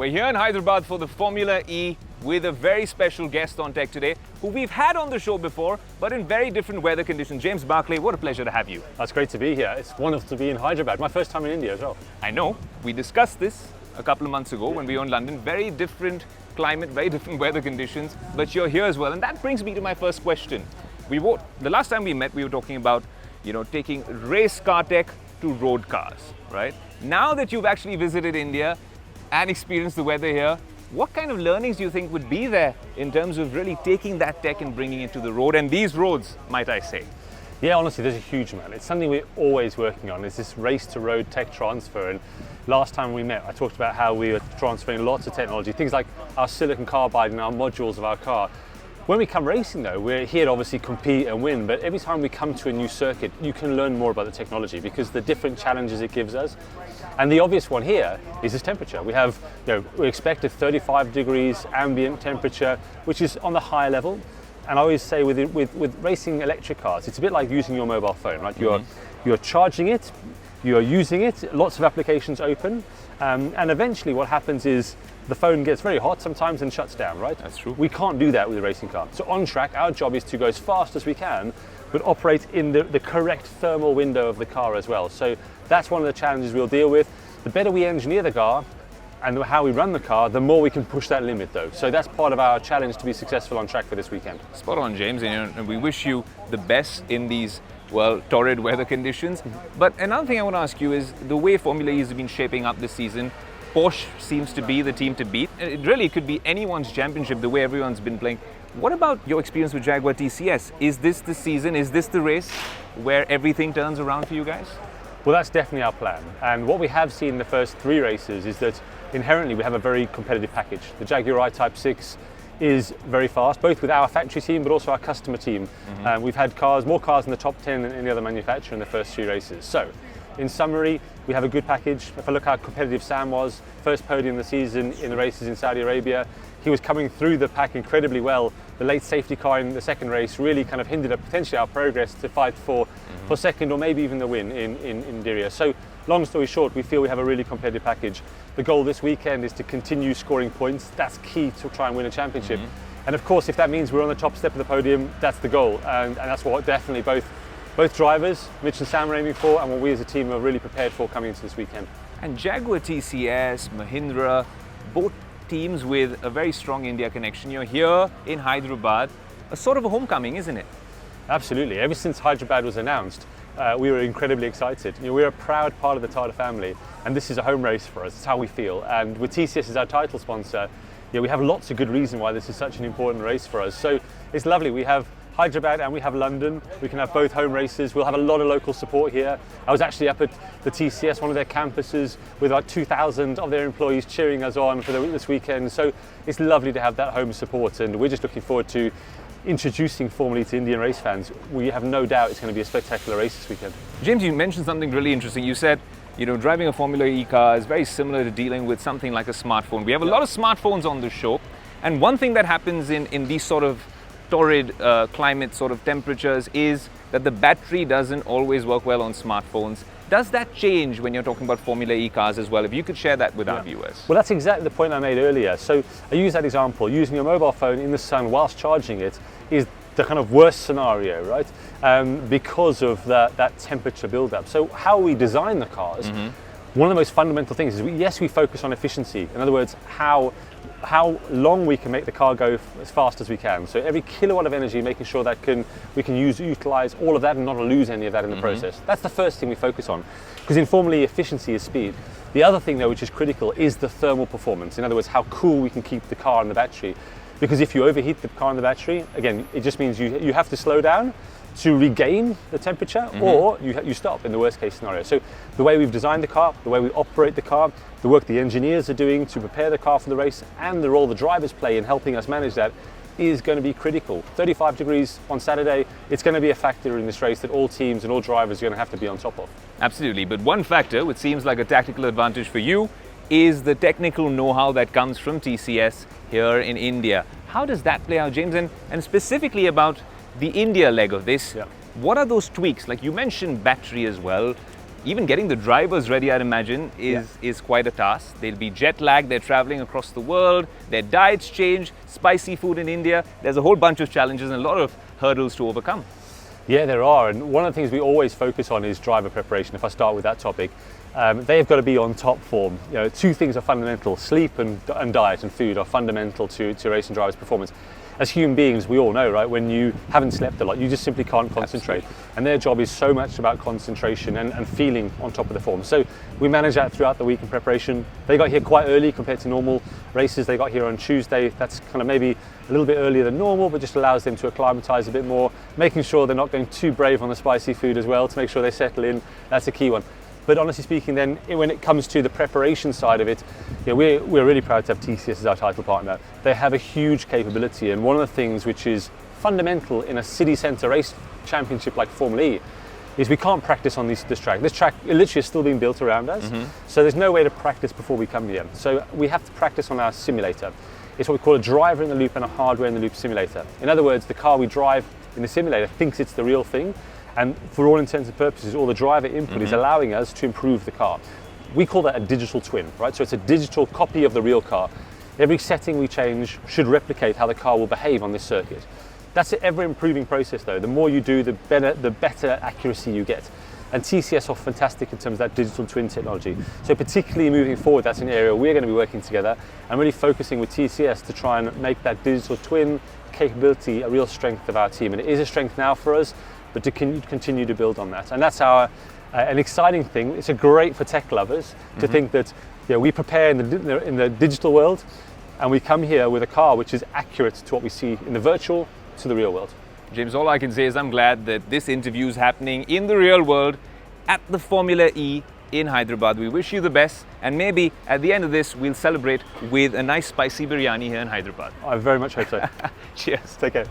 We're here in Hyderabad for the Formula E with a very special guest on tech today who we've had on the show before, but in very different weather conditions. James Barclay, what a pleasure to have you. That's great to be here. It's wonderful to be in Hyderabad. My first time in India as well. I know. We discussed this a couple of months ago when we were in London. Very different climate, very different weather conditions, but you're here as well. And that brings me to my first question. The last time we met, we were talking about, taking race car tech to road cars, right? Now that you've actually visited India and experienced the weather here, what kind of learnings do you think would be there in terms of really taking that tech and bringing it to the road and these roads, might I say? Yeah, honestly, there's a huge amount. It's something we're always working on. It's this race to road tech transfer. And last time we met, I talked about how we were transferring lots of technology, things like our silicon carbide and our modules of our car. When we come racing though, we're here to obviously compete and win, but every time we come to a new circuit, you can learn more about the technology because the different challenges it gives us. And the obvious one here is this temperature. We expect a 35 degrees ambient temperature, which is on the higher level. And I always say with racing electric cars, it's a bit like using your mobile phone, right? You're charging it, you're using it, lots of applications open, and eventually what happens is the phone gets very hot sometimes and shuts down, right? That's true. We can't do that with a racing car. So on track, our job is to go as fast as we can, but operate in the correct thermal window of the car as well. So that's one of the challenges we'll deal with. The better we engineer the car and how we run the car, the more we can push that limit though. So that's part of our challenge to be successful on track for this weekend. Spot on, James, and we wish you the best in these, torrid weather conditions. But another thing I want to ask you is the way Formula E has been shaping up this season. Porsche seems to be the team to beat. It really could be anyone's championship the way everyone's been playing. What about your experience with Jaguar DCS? Is this the season? Is this the race where everything turns around for you guys? Well, that's definitely our plan. And what we have seen in the first three races is that inherently we have a very competitive package. The Jaguar I-Type 6 is very fast, both with our factory team but also our customer team. We've had more cars in the top 10 than any other manufacturer in the first three races. So, in summary, we have a good package. If I look how competitive Sam was, first podium of the season in the races in Saudi Arabia, he was coming through the pack incredibly well. The late safety car in the second race really kind of hindered potentially our progress to fight for second or maybe even the win in India. So long story short, we feel we have a really competitive package. The goal this weekend is to continue scoring points. That's key to try and win a championship. And of course, if that means we're on the top step of the podium, that's the goal. And that's what definitely both drivers, Mitch and Sam, are aiming for, and what we as a team are really prepared for coming into this weekend. And Jaguar TCS, Mahindra, both teams with a very strong India connection. You're here in Hyderabad, a sort of a homecoming, isn't it? Absolutely. Ever since Hyderabad was announced, we were incredibly excited. We're a proud part of the Tata family, and this is a home race for us. It's how we feel. And with TCS as our title sponsor, we have lots of good reason why this is such an important race for us. So it's lovely. We have Hyderabad and we have London. We can have both home races. We'll have a lot of local support here. I was actually up at the TCS, one of their campuses, with about 2,000 of their employees cheering us on for this weekend. So it's lovely to have that home support, and we're just looking forward to introducing Formula E to Indian race fans. We have no doubt it's going to be a spectacular race this weekend. James, you mentioned something really interesting. You said, driving a Formula E car is very similar to dealing with something like a smartphone. We have a lot of smartphones on the show, and one thing that happens in these sort of torrid climate sort of temperatures is that the battery doesn't always work well on smartphones. Does that change when you're talking about Formula E cars as well? If you could share that with our viewers. Well, that's exactly the point I made earlier. So I use that example. Using your mobile phone in the sun whilst charging it is the kind of worst scenario, right? Because of that temperature buildup. So how we design the cars, one of the most fundamental things is we focus on efficiency. In other words, how long we can make the car go as fast as we can. So every kilowatt of energy, making sure that we can utilize all of that and not lose any of that in the process. That's the first thing we focus on, because in Formula E, efficiency is speed. The other thing though, which is critical, is the thermal performance. In other words, how cool we can keep the car and the battery. Because if you overheat the car and the battery, again, it just means you have to slow down to regain the temperature, or you stop in the worst case scenario. So the way we've designed the car, the way we operate the car, the work the engineers are doing to prepare the car for the race, and the role the drivers play in helping us manage that is going to be critical. 35 degrees on Saturday, it's going to be a factor in this race that all teams and all drivers are going to have to be on top of. Absolutely, but one factor which seems like a tactical advantage for you is the technical know-how that comes from TCS here in India. How does that play out, James? And specifically about the India leg of this, what are those tweaks? Like you mentioned battery as well. even getting the drivers ready, I'd imagine, is quite a task. They'll be jet lagged, they're traveling across the world, their diets change, spicy food in India. There's a whole bunch of challenges and a lot of hurdles to overcome. Yeah, there are, and one of the things we always focus on is driver preparation. If I start with that topic, they've got to be on top form. You know, two things are fundamental: sleep and diet and food are fundamental to racing drivers' performance. As human beings, we all know, right? When you haven't slept a lot, you just simply can't concentrate. Absolutely. And their job is so much about concentration and feeling on top of the form. So we manage that throughout the week in preparation. They got here quite early compared to normal races. They got here on Tuesday. That's kind of maybe a little bit earlier than normal, but just allows them to acclimatise a bit more, making sure they're not going too brave on the spicy food as well, to make sure they settle in. That's a key one. But honestly speaking, then, when it comes to the preparation side of it, you know, we're really proud to have TCS as our title partner. They have a huge capability, and one of the things which is fundamental in a city centre race championship like Formula E is we can't practice on this track. This track literally is still being built around us, so there's no way to practice before we come here. So we have to practice on our simulator. It's what we call a driver in the loop and a hardware in the loop simulator. In other words, the car we drive in the simulator thinks it's the real thing, and for all intents and purposes, all the driver input is allowing us to improve the car. We call that a digital twin, right? So it's a digital copy of the real car. Every setting we change should replicate how the car will behave on this circuit. That's an ever-improving process, though. The more you do, the better accuracy you get. And TCS are fantastic in terms of that digital twin technology. So particularly moving forward, that's an area we're going to be working together and really focusing with TCS to try and make that digital twin capability a real strength of our team. And it is a strength now for us, but to continue to build on that. And that's our an exciting thing. It's a great for tech lovers to think that, you know, we prepare in the digital world, and we come here with a car which is accurate to what we see in the virtual to the real world. James, all I can say is I'm glad that this interview is happening in the real world at the Formula E in Hyderabad. We wish you the best, and maybe at the end of this we'll celebrate with a nice spicy biryani here in Hyderabad. I very much hope so. Cheers. Take care.